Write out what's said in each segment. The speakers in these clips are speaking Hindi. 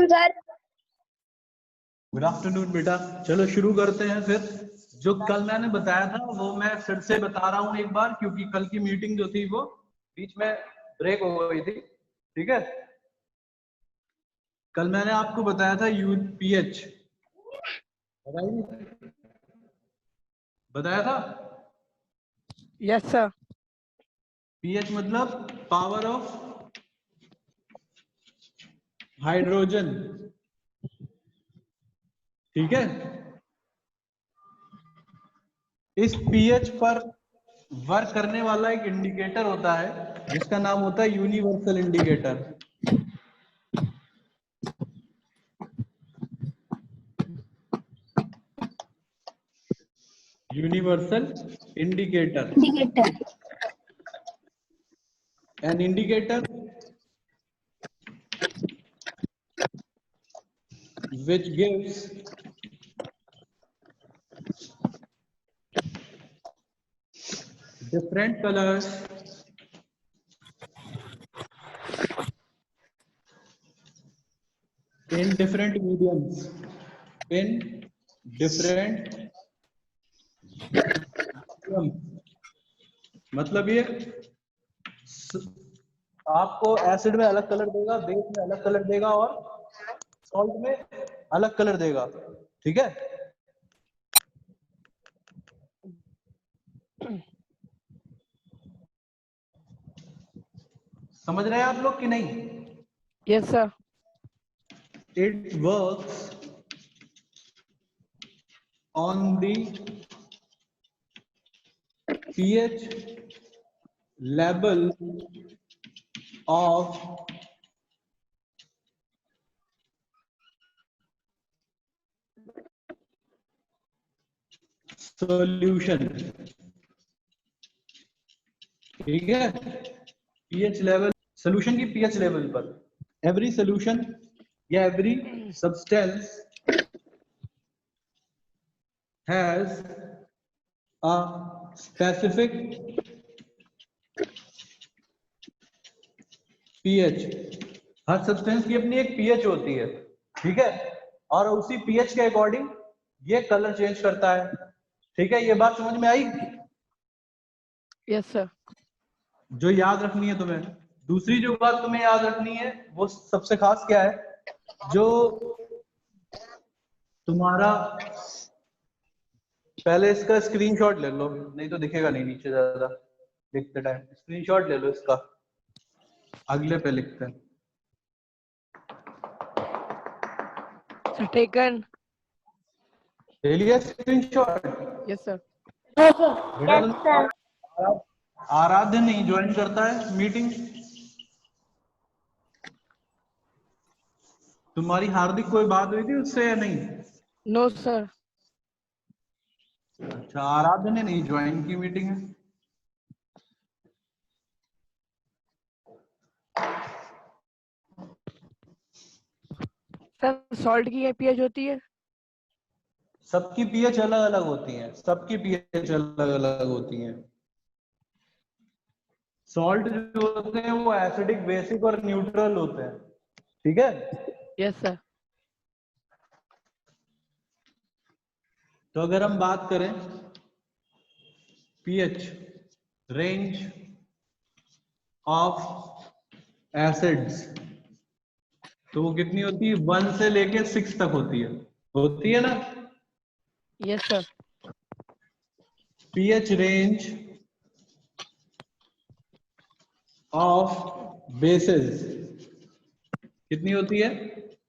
सर। गुड आफ्टरनून बेटा। चलो शुरू करते हैं फिर। जो कल मैंने बताया था वो मैं फिर से बता रहा हूँ एक बार, क्योंकि कल की मीटिंग जो थी वो बीच में ब्रेक हो गई थी। ठीक है, कल मैंने आपको बताया था यूपीएच, बताया था। Yes sir. पीएच मतलब पावर ऑफ हाइड्रोजन। ठीक है, इस पीएच पर वर्क करने वाला एक इंडिकेटर होता है जिसका नाम होता है universal indicator. Universal indicator. An indicator which gives different colors in different mediums, in different mediums। मतलब ये आपको एसिड में अलग कलर देगा, बेस में अलग कलर देगा और सॉल्ट में अलग कलर देगा। ठीक है, समझ रहे हैं आप लोग कि नहीं? Yes sir. It works on the pH level of solution। ठीक है, pH लेवल, सोल्यूशन की pH लेवल पर एवरी सोल्यूशन या every substance has a specific pH। Her substance की अपनी एक pH होती है। ठीक है, और उसी pH के अकॉर्डिंग ये कलर चेंज करता है। ठीक है, ये बात समझ में आई? Yes sir. जो याद रखनी है तुम्हें, दूसरी जो बात तुम्हें याद रखनी है वो सबसे खास क्या है, जो तुम्हारा, पहले इसका स्क्रीनशॉट ले लो, नहीं तो दिखेगा नहीं नीचे ज्यादा लिखते टाइम। स्क्रीनशॉट ले लो इसका, अगले पे लिखते हैं। टेकन। ले लिया स्क्रीनशॉट? Yes sir. आराध्य नहीं ज्वाइन करता है मीटिंग। तुम्हारी हार्दिक कोई बात हुई थी उससे या नहीं? No sir. अच्छा, आराध्य ने नहीं ज्वाइन की मीटिंग है। सर सॉल्ट की पीएच होती है? सबकी पीएच अलग अलग होती है, सबकी पीएच अलग अलग होती है। सॉल्ट जो होते हैं वो एसिडिक, बेसिक और न्यूट्रल होते हैं। ठीक है, यस सर। तो अगर हम बात करें पीएच रेंज ऑफ एसिड्स, तो वो कितनी होती है? 1 से लेके 6 तक होती है ना? Yes sir. PH range of basis कितनी होती है?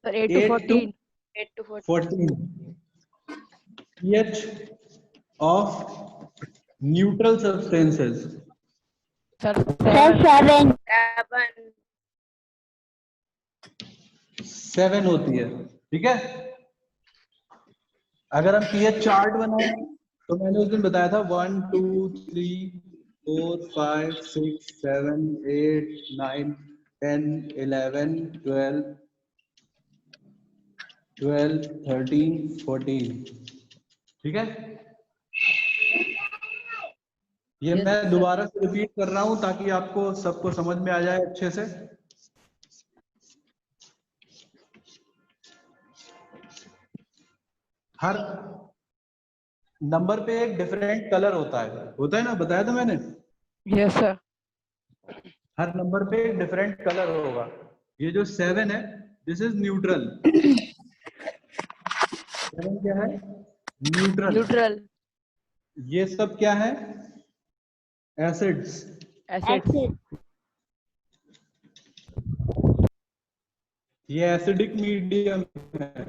Sir 8 to 14। 8 to 14। pH of neutral substances sir 7 7 होती है। ठीक है, अगर हम pH चार्ट बनाएं तो मैंने उस दिन बताया था 1 2 3 4 5 6 7 8 9 10 11 12 12 13 14। ठीक है, ये Yes, मैं sir. दोबारा से रिपीट कर रहा हूं ताकि आपको सबको समझ में आ जाए अच्छे से। हर नंबर पे एक डिफरेंट कलर होता है ना, बताया था मैंने। Yes, sir. हर नंबर पे एक डिफरेंट कलर होगा। ये जो 7 है, दिस इज न्यूट्रल। 7 क्या है? न्यूट्रल। Neutral. ये सब क्या है? एसिड्स। Acids. ये एसिडिक मीडियम है,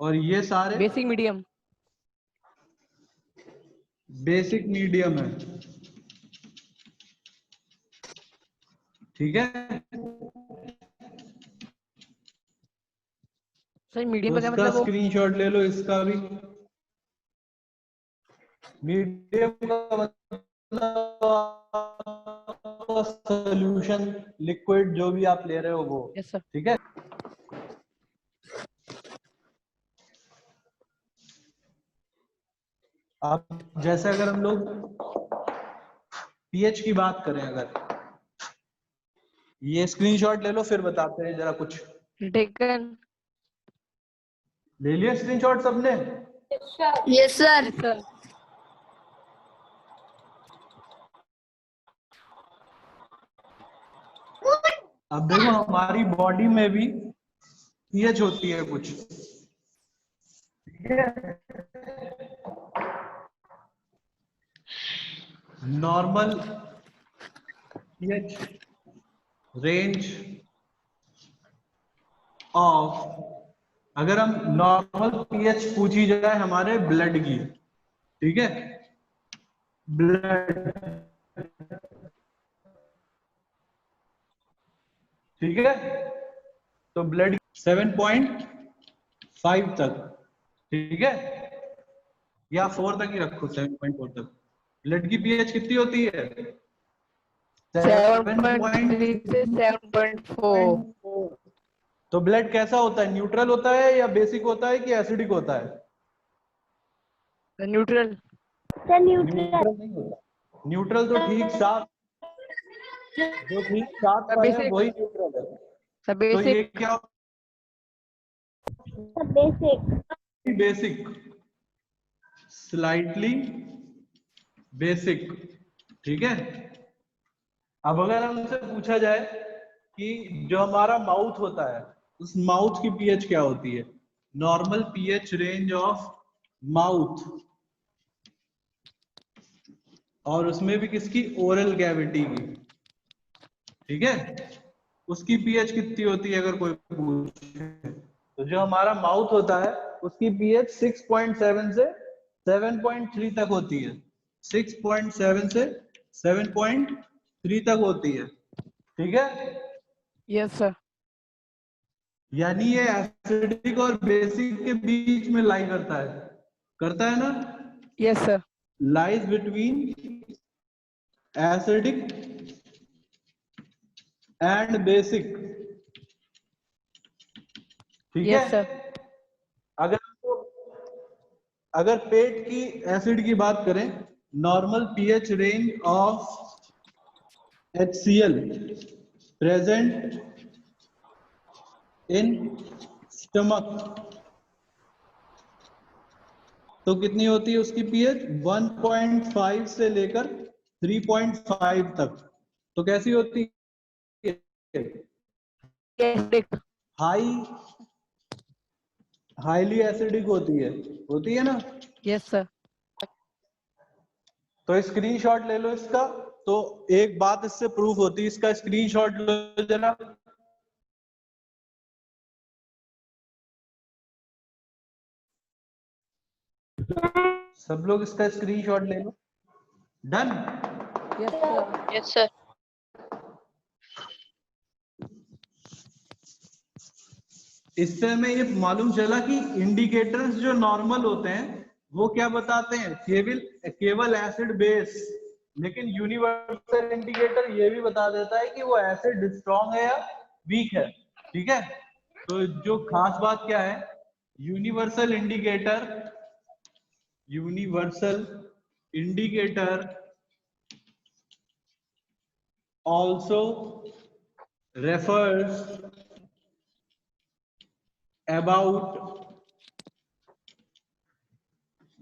और ये सारे Basic medium. बेसिक मीडियम है। ठीक है, सर मीडियम तो का क्या इसका मतलब वो? स्क्रीनशॉट ले लो, इसका भी। मीडियम का मतलब सॉल्यूशन, लिक्विड, जो भी आप ले रहे हो वो। Yes, sir. ठीक है, आप जैसे अगर हम लोग पीएच की बात करें, अगर ये स्क्रीनशॉट ले लो, फिर बताते हैं जरा कुछ। Taken. ले लिया स्क्रीनशॉट सबने? Yes, sir. Yes, sir. अब देखो, हमारी बॉडी में भी पीएच होती है कुछ। ठीक है, नॉर्मल पीएच रेंज ऑफ, अगर हम नॉर्मल पीएच पूछी जाए हमारे ब्लड की, ठीक है, ब्लड, ठीक है, तो ब्लड 7.5 तक, ठीक है, या 4 तक ही रखो, 7.4 तक। ब्लड की पीएच कितनी होती है? 7.3 से 7.4. तो ब्लड कैसा होता है? न्यूट्रल होता है या बेसिक होता है कि एसिडिक होता है? Neutral. Sir, neutral. न्यूट्रल नहीं होता। न्यूट्रल तो ठीक साफ, जो ठीक साफ Sir, पर है basic. वही न्यूट्रल है। Sir, तो ये basic. क्या? Sir, basic. Basic, slightly basic. ठीक है, अब अगर हमसे पूछा जाए कि जो हमारा माउथ होता है, उस माउथ की पीएच क्या होती है? Normal pH range of mouth, और उसमें भी किसकी? ओरल कैविटी की। ठीक है, उसकी पीएच कितनी होती है अगर कोई पूछे? तो जो हमारा माउथ होता है उसकी पीएच 6.7 से 7.3 तक होती है। 6.7 से 7.3 तक होती है। ठीक है, Yes, sir. यानी ये एसिडिक और बेसिक के बीच में लाई करता है ना? Yes, sir. Lies between acidic and basic. ठीक Yes, है, sir. अगर अगर पेट की एसिड की बात करें, normal pH range of HCl present in stomach, तो कितनी होती है उसकी पीएच? 1.5 से लेकर 3.5 तक। तो कैसी होती है? Acidic. हाईली एसिडिक होती है ना? Yes, sir. तो स्क्रीनशॉट ले लो इसका। तो एक बात इससे प्रूफ होती है, इसका स्क्रीनशॉट लो जरा। सब लोग इसका स्क्रीनशॉट ले लो। Done. Yes, sir. Yes, sir. इससे हमें ये मालूम चला कि इंडिकेटर्स जो नॉर्मल होते हैं वो क्या बताते हैं? केवल एसिड बेस। लेकिन यूनिवर्सल इंडिकेटर ये भी बता देता है कि वो एसिड स्ट्रॉन्ग है या वीक है। ठीक है, तो जो खास बात क्या है, universal indicator also refers about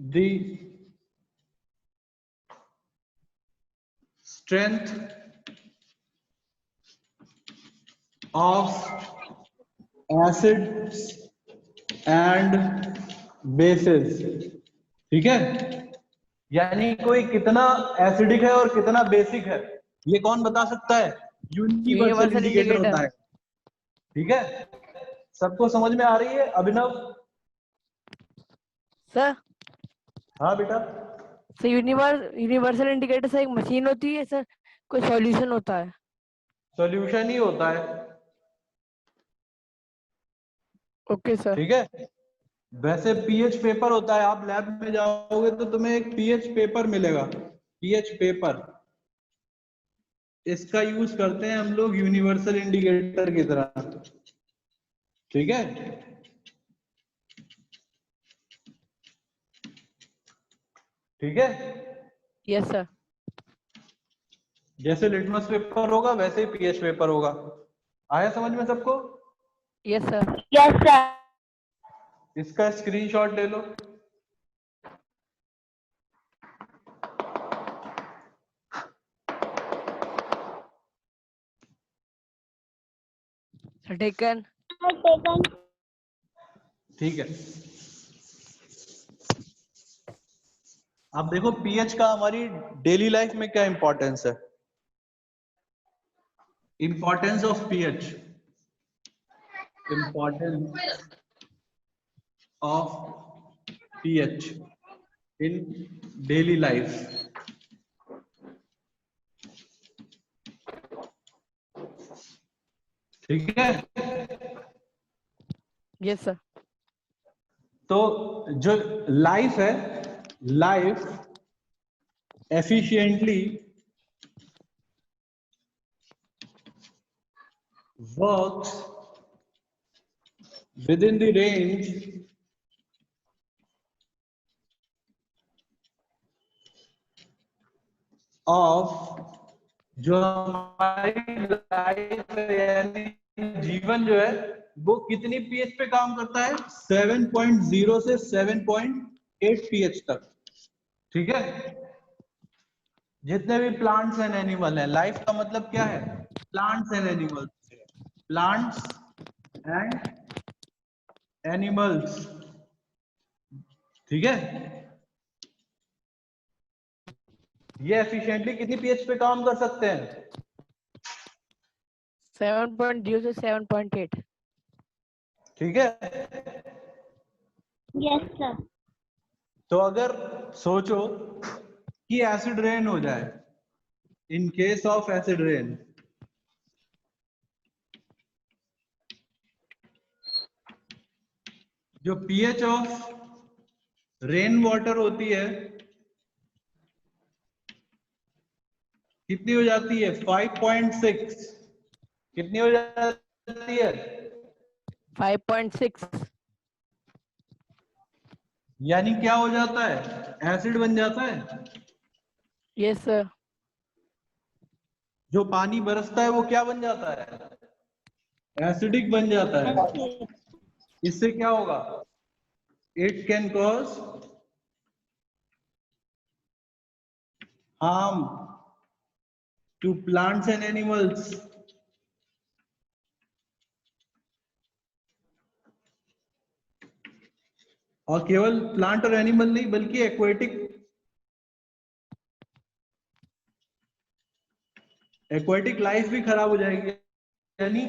the strength of acids and bases। ठीक है, यानी कोई कितना एसिडिक है और कितना बेसिक है ये कौन बता सकता है? Universal Universal indicator indicator। होता है। ठीक है, सबको समझ में आ रही है? अभिनव? सर हाँ बेटा। सर यूनिवर्सल इंडिकेटर से एक मशीन होती है सर, कोई सॉल्यूशन होता है? सॉल्यूशन ही होता है। Okay sir. ठीक है, वैसे पीएच पेपर होता है, आप लैब में जाओगे तो तुम्हें एक पीएच पेपर मिलेगा, पीएच पेपर। इसका यूज करते हैं हम लोग यूनिवर्सल इंडिकेटर की तरह। ठीक है, ठीक है। Yes sir. जैसे लिटमस पेपर होगा वैसे ही पीएच पेपर होगा। आया समझ में सबको? Yes sir. Yes, sir. इसका स्क्रीनशॉट ले लो। Sir taken. Taken. ठीक है, अब देखो पीएच का हमारी डेली लाइफ में क्या इंपॉर्टेंस है। Importance of pH, importance of pH in daily life. ठीक है, यस सर। तो जो लाइफ है, life efficiently works within the range of जो हमारी लाइफ है यानी जीवन जो है वो कितनी पीएच पे काम करता है? 7.0 से 7.8 पीएच तक। ठीक है, जितने भी प्लांट्स एंड एनिमल है, लाइफ का मतलब क्या है? Plants and animals, plants and animals. ठीक है, ये एफिशिएंटली कितनी पीएच पे काम कर सकते हैं? 7.0 से 7.8। ठीक है, Yes, sir. तो अगर सोचो कि एसिड रेन हो जाए, in case of acid rain, जो पीएच ऑफ रेन वाटर होती है कितनी हो जाती है? 5.6। कितनी हो जाती है? 5.6। यानी क्या हो जाता है? एसिड बन जाता है। Yes sir. जो पानी बरसता है वो क्या बन जाता है? एसिडिक बन जाता है। इससे क्या होगा? It can cause harm to plants and animals। और केवल प्लांट और एनिमल नहीं बल्कि एक्वेटिक लाइफ भी खराब हो जाएगी। यानी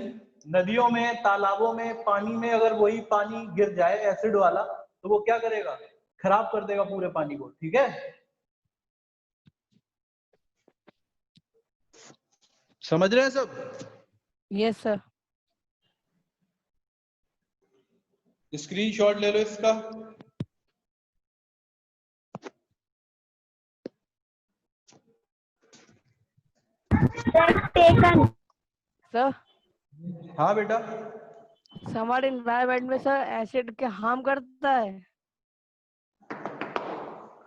नदियों में, तालाबों में, पानी में अगर वही पानी गिर जाए एसिड वाला तो वो क्या करेगा? खराब कर देगा पूरे पानी को। ठीक है, समझ रहे हैं सब? Yes sir. स्क्रीनशॉट ले लो इसका। Taken. सर हाँ बेटा, हमारे एनवायरमेंट में सर एसिड क्या हार्म करता है?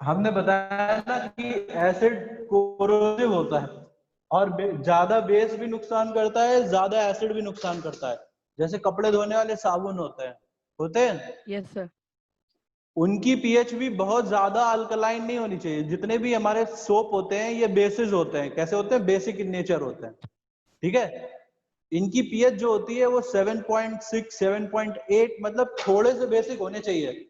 हमने बताया ना कि एसिड कोरोसिव होता है और ज्यादा बेस भी नुकसान करता है, ज्यादा एसिड भी नुकसान करता है। जैसे कपड़े धोने वाले साबुन होते हैं यस सर। उनकी पीएच भी बहुत ज्यादा अल्कलाइन नहीं होनी चाहिए। जितने भी हमारे सोप होते हैं ये बेसिस होते हैं। कैसे होते हैं? बेसिक इन नेचर होते हैं। ठीक है, इनकी पीएच जो होती है वो 7.6 7.8 मतलब थोड़े से बेसिक होने चाहिए।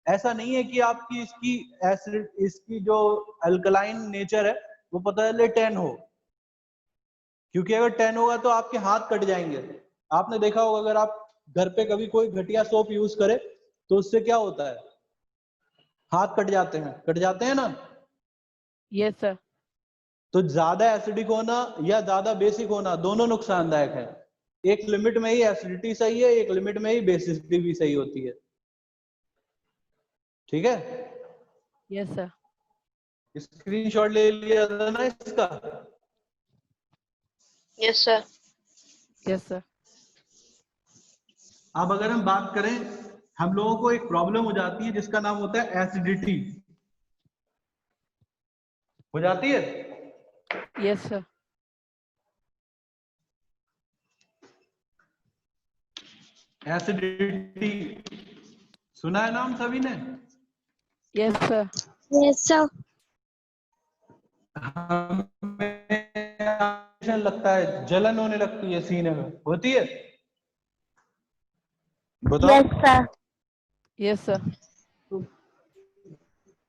ऐसा नहीं है कि आपकी इसकी एसिड इसकी जो अल्कलाइन नेचर है वो पता चले 10 हो, क्योंकि अगर 10 होगा तो आपके हाथ कट जाएंगे। आपने देखा होगा अगर आप घर पे कभी कोई घटिया सोप यूज करे तो उससे क्या होता है? हाथ कट जाते हैं ना। Yes sir. तो ज्यादा एसिडिक होना या ज्यादा बेसिक होना दोनों नुकसानदायक है। एक लिमिट में ही एसिडिटी सही है, एक लिमिट में ही बेसिसिटी भी सही होती है। ठीक है, यस सर। स्क्रीनशॉट ले लिया था ना इसका? Yes sir. Yes sir. अब अगर हम बात करें, हम लोगों को एक प्रॉब्लम हो जाती है जिसका नाम होता है एसिडिटी। हो जाती है? Yes sir. एसिडिटी सुना है नाम सभी ने? Yes sir. Yes sir. हमें लगता है, जलन होने लगती है सीने में, होती है? बताओ। Yes sir. Yes sir.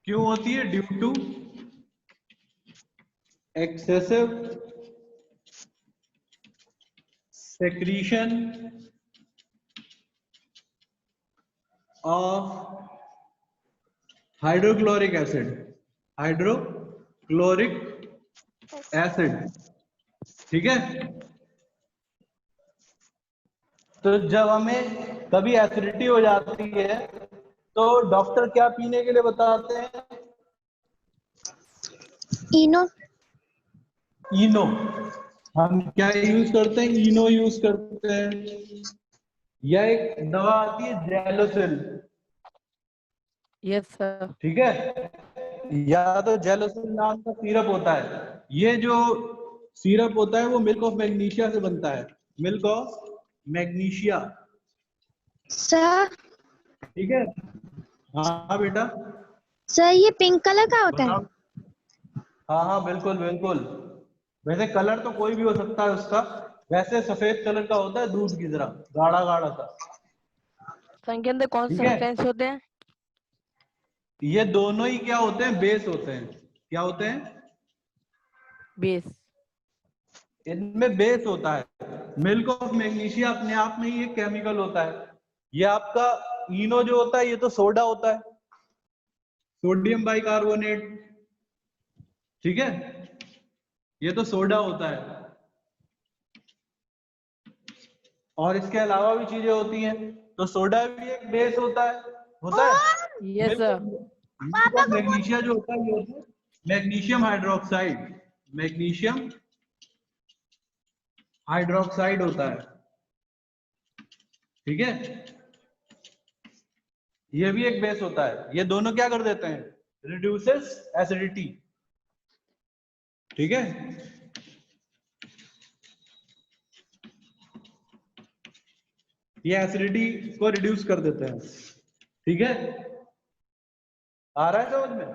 क्यों होती है? Due to excessive secretion of hydrochloric acid. Hydrochloric acid, ठीक है। तो जब हमें कभी एसिडिटी हो जाती है तो डॉक्टर क्या पीने के लिए बताते हैं? इनो। इनो। हम क्या यूज करते हैं? इनो यूज करते हैं। या एक दवा आती है जेलोसिल, यस सर। ठीक है, या तो जेलोसिल नाम का सिरप होता है। ये जो सिरप होता है वो मिल्क ऑफ मैग्नीशिया से बनता है। Milk of magnesia, sir. ठीक है। हाँ बेटा, सर ये पिंक कलर का होता है? बताओ। हाँ हाँ बिल्कुल बिल्कुल। वैसे कलर तो कोई भी हो सकता है उसका। वैसे सफेद कलर का होता है, दूध की तरह गाढ़ा गाढ़ा सा। सर इनके अंदर कौन से ठीक है, सब्सटेंस होते हैं? ये दोनों ही क्या होते हैं? बेस होते हैं। क्या होते हैं? बेस। इनमें बेस होता है। मिल्क ऑफ मैग्नीशिया अपने आप में ही एक केमिकल होता है। ये आपका इनो जो होता है ये तो सोडा होता है, सोडियम बाइकार्बोनेट, ठीक है। ये तो सोडा होता है। और इसके अलावा भी चीजें होती हैं। तो सोडा भी एक बेस होता है, होता है। Yes milk sir. Of magnesia जो होता है ये होता है मैग्नीशियम हाइड्रोक्साइड। मैग्नीशियम हाइड्रोक्साइड होता है, ठीक है। ये भी एक बेस होता है। ये दोनों क्या कर देते हैं? रिड्यूसेस एसिडिटी, ठीक है। ये एसिडिटी को रिड्यूस कर देते हैं, ठीक है। आ रहा है समझ में?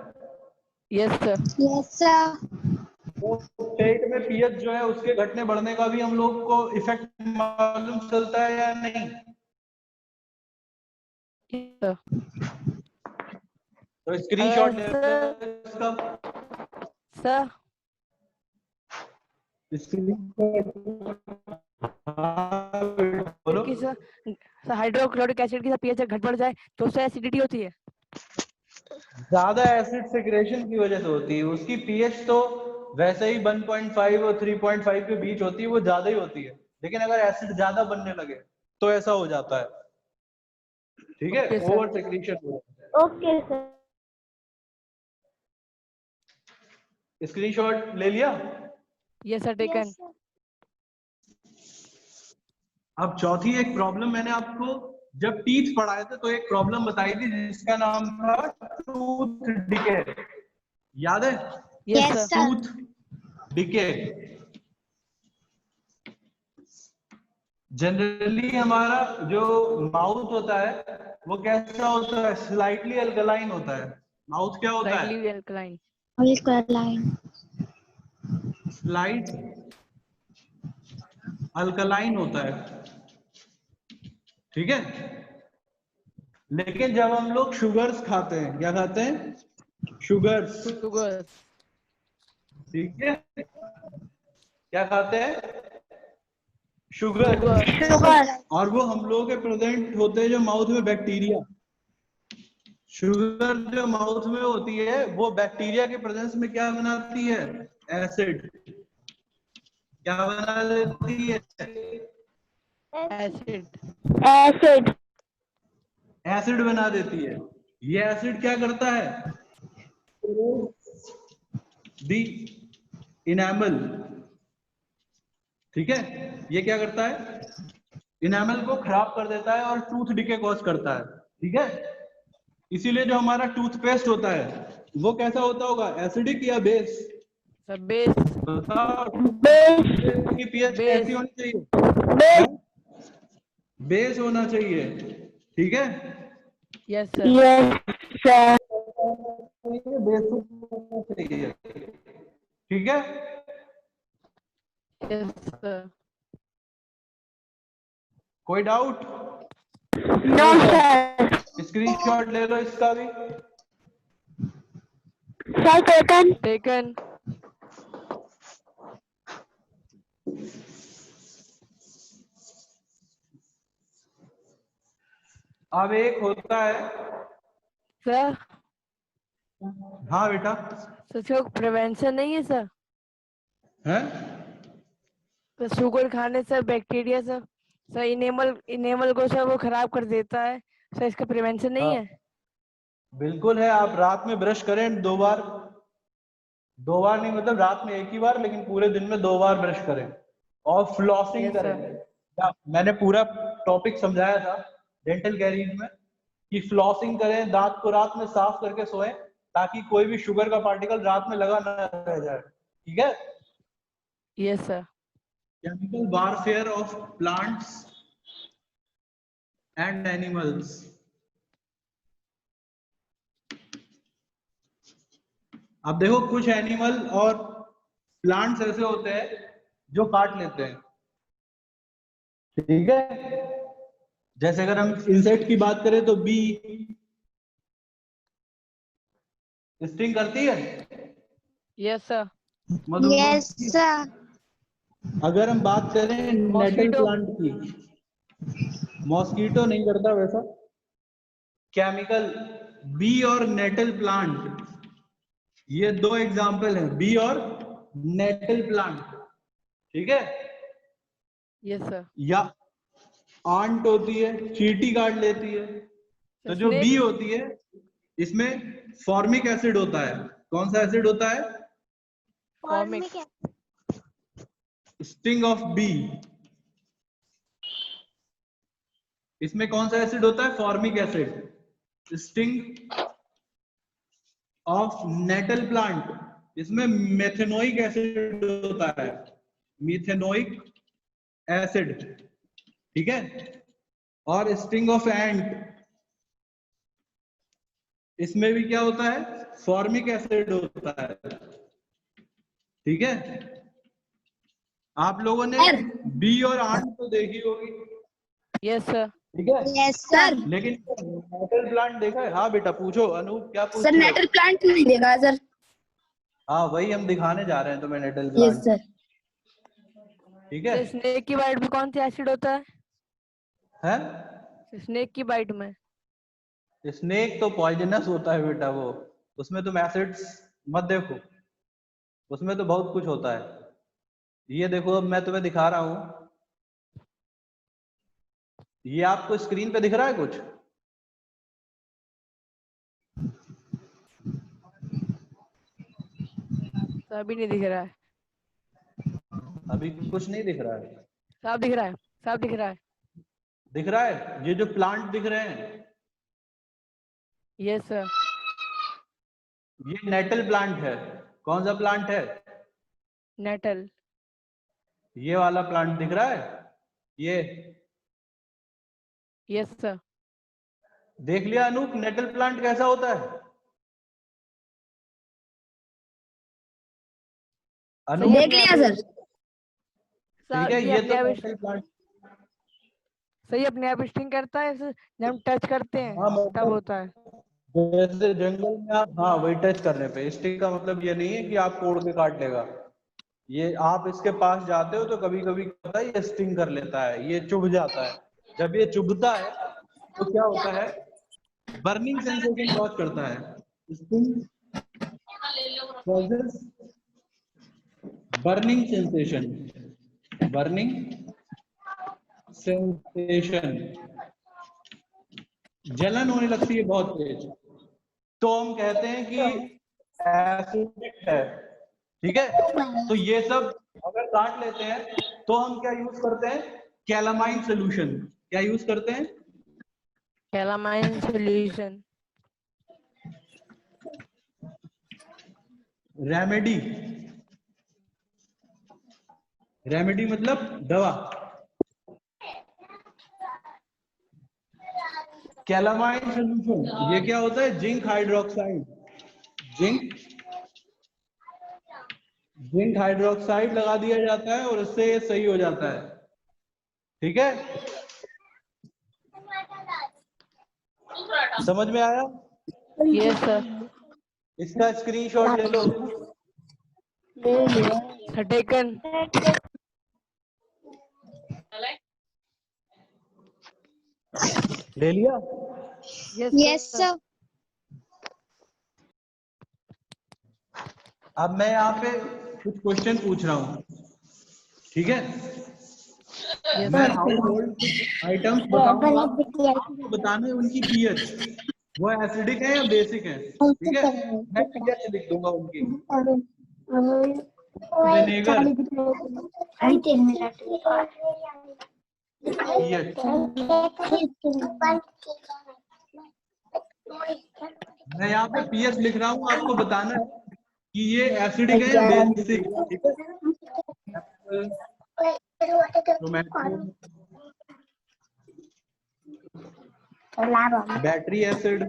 Yes sir. Yes sir. तो पेट में पीएच जो है उसके घटने बढ़ने का भी हम लोग को इफेक्ट मालूम चलता है या नहीं? सर। तो स्क्रीनशॉट ले सर। इसका। सर। बोलो। कि सर हाइड्रोक्लोरिक एसिड की पीएच घट बढ़ जाए तो उससे एसिडिटी होती है? ज्यादा एसिड सेक्रेशन की वजह से होती है। उसकी पीएच तो वैसे ही 1.5 और 3.5 के बीच होती है, वो ज्यादा ही होती है। लेकिन अगर एसिड ज्यादा बनने लगे तो ऐसा हो जाता है, ठीक है, ओके सर। ओवर सेक्रेशन हो जाता ओके सर। है। स्क्रीनशॉट ले लिया? Yes sir taken. Yes sir. अब चौथी एक प्रॉब्लम मैंने आपको जब टीथ पढ़ाए थे तो एक प्रॉब्लम बताई थी जिसका नाम था टूथ डिके। याद है? Yes yes sir. Sir. Tooth decay. Generally हमारा जो माउथ होता है वो कैसा होता है? स्लाइटली अल्कलाइन होता है। माउथ क्या होता है? Slightly alkaline. Alkaline. Slight alkaline होता है, ठीक है। लेकिन जब हम लोग शुगर्स खाते हैं, क्या खाते हैं? Sugars, Sugars. ठीक है। क्या खाते हैं? शुगर। Sugar. शुगर। और वो हम लोगों के प्रेजेंट होते हैं जो माउथ में बैक्टीरिया। शुगर जो माउथ में होती है वो बैक्टीरिया के प्रेजेंस में क्या बनाती है? एसिड। क्या बना देती है? Acid. एसिड। एसिड बना देती है। ये एसिड क्या करता है? दी इनेमल, ठीक है। ये क्या करता है? इनेमल को खराब कर देता है और टूथ डिके कॉज करता है, ठीक है। इसीलिए जो हमारा टूथपेस्ट होता है वो कैसा होता होगा? एसिडिक या बेस? The base. बताओ, बेस। टूथपेस्ट की पीएच कैसी Base. होनी चाहिए? बेस। बेस होना चाहिए, ठीक है। Yes, sir. Yes sir. Base होना चाहिए, ठीक है। Yes, sir. कोई डाउट? No sir. स्क्रीनशॉट ले लो इसका भी। Sir taken. Taken. अब एक होता है, Sir. हाँ बेटा, So, इसका prevention नहीं है सर? है। तो शुगर खाने से बैक्टीरिया सर इनेमल को सर वो खराब कर देता है सर, इसका प्रिवेंशन नहीं हाँ, है? बिल्कुल है। आप रात में ब्रश करें 2 बार, 2 बार नहीं मतलब रात में एक ही बार, लेकिन पूरे दिन में 2 बार ब्रश करें और फ्लॉसिंग Yes, करें। sir. मैंने पूरा टॉपिक समझाया था डेंटल कैरीज में कि फ्लॉसिंग करें, दांत को रात में साफ करके सोएं ताकि कोई भी शुगर का पार्टिकल रात में लगा न रह जाए, ठीक है। Yes, sir. Chemical warfare of plants and animals. अब देखो, कुछ एनिमल और प्लांट्स ऐसे होते हैं जो काट लेते हैं, ठीक है। जैसे अगर हम इंसेक्ट की बात करें तो बी स्टिंग करती है, Yes, sir. यस मधुमक्खी। सर। अगर हम बात करें नेटल Mosquito. प्लांट की, मॉस्किटो नहीं करता वैसा। केमिकल बी और नेटल प्लांट, ये 2 एग्जाम्पल है, बी और नेटल प्लांट, ठीक है। Yes, sir. या आंट होती है, चींटी काट लेती है। So, तो जो बी snake. होती है इसमें फॉर्मिक एसिड होता है। कौन सा एसिड होता है? Formic. Sting of bee. इसमें कौन सा एसिड होता है? Formic acid. Sting of nettle plant, इसमें मेथेनोइक एसिड होता है, मिथेनोइक एसिड, ठीक है। और स्टिंग ऑफ एंट, इसमें भी क्या होता है? फॉर्मिक एसिड होता है, ठीक है। आप लोगों ने बी और आंट तो देखी होगी, Yes, sir. ठीक है। Yes sir. लेकिन नेटल प्लांट देखा है? हाँ बेटा, पूछो अनूप, क्या पूछ सर रहे नेटल हो? प्लांट नहीं देखा सर। हाँ, वही हम दिखाने जा रहे हैं तुम्हें, नेटल यस प्लांट, सर। ठीक है। तो स्नेक की बाइट में कौन सी एसिड होता है? है स्नेक की बाइट में स्नेक तो पॉइजनस होता है बेटा, वो उसमें तुम एसिड्स मत देखो, उसमें तो बहुत कुछ होता है। ये देखो, अब मैं तुम्हें दिखा रहा हूं, ये आपको स्क्रीन पे दिख रहा है कुछ? तो अभी नहीं दिख रहा है। अभी कुछ नहीं दिख रहा है? साफ दिख रहा है, साफ दिख रहा है। दिख रहा है, ये जो प्लांट दिख रहे हैं यस सर। ये नेटल प्लांट है। कौन सा प्लांट है? नेटल। ये वाला प्लांट दिख रहा है, ये यस सर। देख लिया अनूप नेटल प्लांट कैसा होता है? अनूप देख लिया सर। ठीक है, ये ये अपने तो आप नेटल प्लांट। सही अपने आप स्टिंग करता है, जब हम टच करते हैं हाँ तब मतलब होता है। जैसे जंगल में आप, हाँ वही टच करने पे। स्टिंग का मतलब ये नहीं है कि आप तोड़ के काट लेगा। ये आप इसके पास जाते हो तो कभी कभी क्या होता है, ये स्टिंग कर लेता है, ये चुभ जाता है। जब ये चुभता है तो क्या होता है, बर्निंग सेंसेशन कॉज करता है। Sting causes burning sensation, burning sensation, जलन होने लगती है बहुत तेज। तो हम कहते हैं कि एसिडिक है। ठीक है, तो ये सब अगर काट लेते हैं तो हम क्या यूज करते हैं, कैलामाइन सोल्यूशन। क्या यूज करते हैं? Calamine solution. रेमेडी, रेमेडी मतलब दवा। कैलामाइन सोल्यूशन ये क्या होता है, zinc hydroxide, zinc zinc hydroxide लगा दिया जाता है और इससे ये सही हो जाता है। ठीक है, समझ में आया? Yes sir. इसका स्क्रीनशॉट ले लो। टेकन। ले लिया? Yes sir. अब मैं यहाँ पे कुछ क्वेश्चन पूछ रहा हूँ, ठीक है? यस मैं सर। हाउस होल्ड कुछ आइटम्स बताऊंगा, आपको बताना है उनकी पीएच, वो एसिडिक है या बेसिक है। ठीक है, मैं पीएच लिख दूंगा उनकी। विनेगर पीएच, मैं यहाँ पे पीएच लिख रहा हूँ, आपको बताना है कि ये एसिडिक है या बेसिक। ठीक है, टोमेटो, बैटरी एसिड,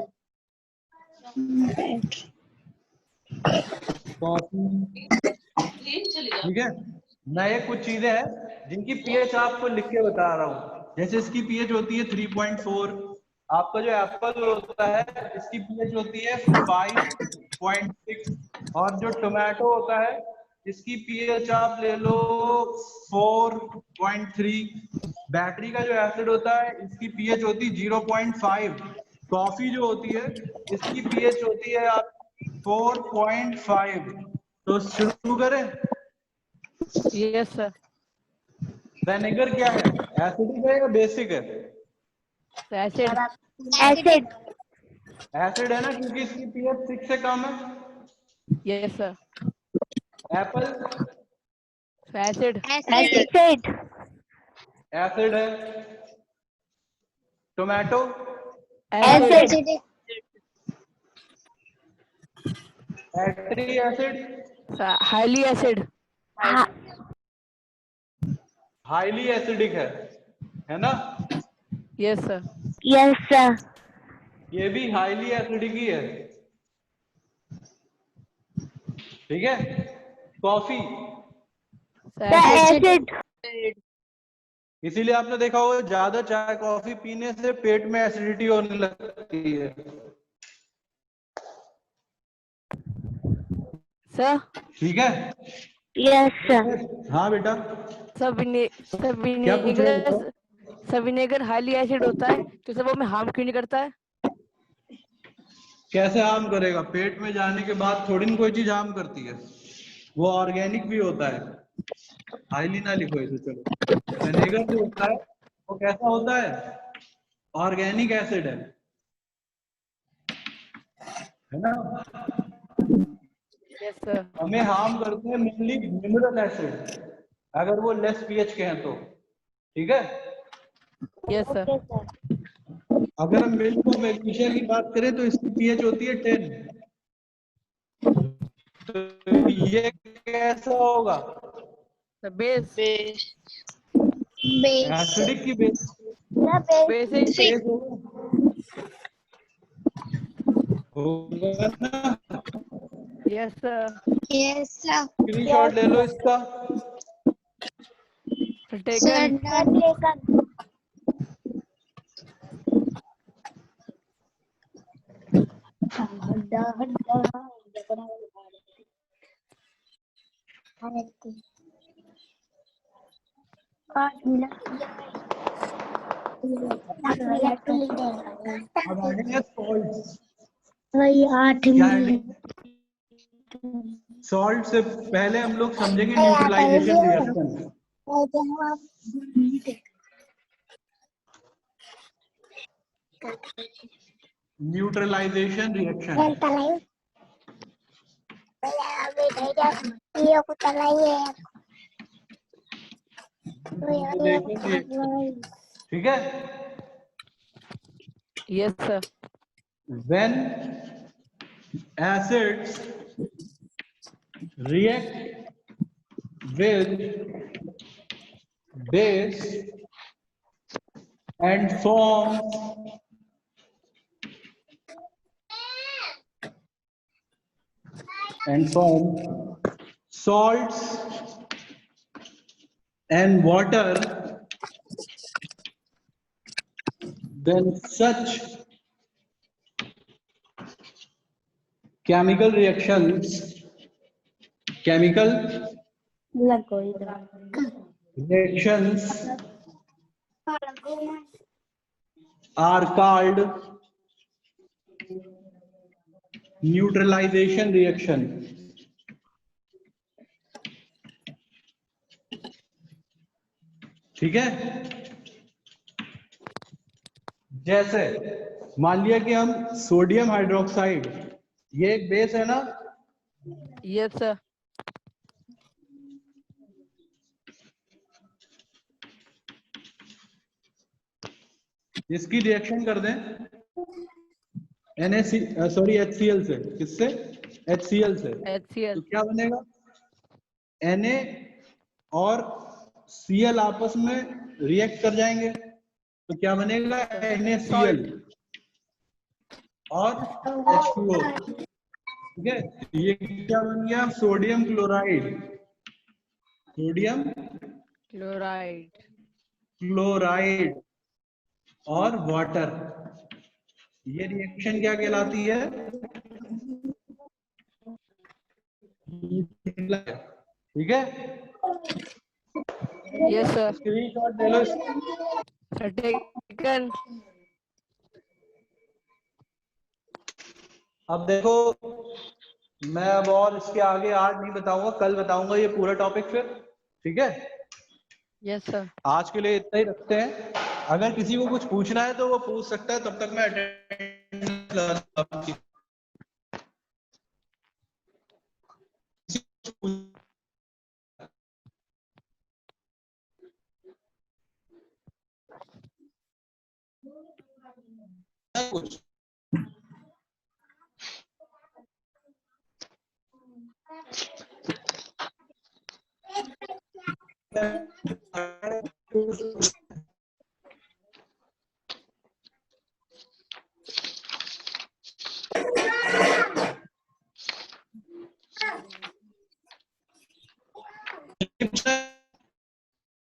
कॉफी। ठीक है, मैं ये कुछ चीजें हैं जिनकी पीएच आपको लिख के बता रहा हूँ। जैसे इसकी पीएच होती है 3.4, आपका जो एप्पल होता है इसकी पीएच होती है 5.6, और जो टोमेटो होता है इसकी पीएच आप ले लो 4.3। बैटरी का जो एसिड होता है इसकी पीएच होती है 0.5। कॉफी जो होती है इसकी पीएच होती है आप 4.5। तो शुरू करें। Yes sir. विनेगर क्या है, एसिडिक है या बेसिक है? एसिड। एसिड। एसिड है ना, क्योंकि इसकी पीएच 6 से कम है। Yes sir. Apple acid. Acid. Acid है। Tomato acid. Battery acid highly acid. Highly acidic है ना? Yes sir. Yes sir. ये भी हाईली एसिडिक ही है। ठीक है, कॉफी, एसिड। इसीलिए आपने देखा होगा ज्यादा चाय कॉफी पीने से पेट में एसिडिटी होने लगती है। सर। ठीक है, यस सर। हाँ बेटा सब क्या पूछ रहे हो बताओ? विनेगर, सब विनेगर हाईली एसिड होता है तो सब वो में हार्म क्यों नहीं करता है? कैसे हार्म करेगा, पेट में जाने के बाद थोड़ी ना कोई चीज हार्म करती है, वो ऑर्गेनिक भी होता है। हाईली ना लिखो इसे, चलो। विनेगर जो होता है वो कैसा होता है, ऑर्गेनिक एसिड है ना? Yes sir. हमें हार्म करते हैं मेनली मिनरल एसिड, अगर वो लेस पीएच के हैं तो। ठीक है, यस सर। अगर हम मिल्क और मैग्नीशिया की बात करें तो इसकी पीएच होती है 10। तो ये कैसा होगा, बेस। एसिडिक की बेस बेसिक। बेस होगा। होगा ना? Yes, sir. Yes, sir. Screenshot ले लो इसका। Sir, Sir, taken. done. अब आएंगे सॉल्ट। वही 8 क्या है? सॉल्ट से पहले हम लोग समझेंगे न्यूट्रलाइजेशन रिएक्शन। Neutralisation reaction. ठीक है। Yes, sir. When acids react with base and form salts and water, then such chemical reactions are called neutralisation reaction. ठीक है। जैसे मान लिया कि हम सोडियम हाइड्रोक्साइड, ये एक बेस है ना? Yes, sir. इसकी रिएक्शन कर दें HCl से। किससे? HCl से। HCl. तो क्या बनेगा? Na और Cl आपस में रिएक्ट कर जाएंगे, तो क्या बनेगा? NaCl और H2O। ठीक है। ये क्या बन गया? Sodium chloride. Sodium Chloride. Chloride और वाटर। ये रिएक्शन क्या कहलाती है? ठीक है। Yes, sir. स्क्रीनशॉट ले लो। Sir, taken. अब देखो, मैं अब और इसके आगे आज नहीं बताऊंगा, कल बताऊंगा ये पूरा टॉपिक फिर। ठीक है। Yes, sir. आज के लिए इतना ही रखते हैं। अगर किसी को कुछ पूछना है तो वो पूछ सकता है, तब तक मैं अटेंडेंस लगा कुछ।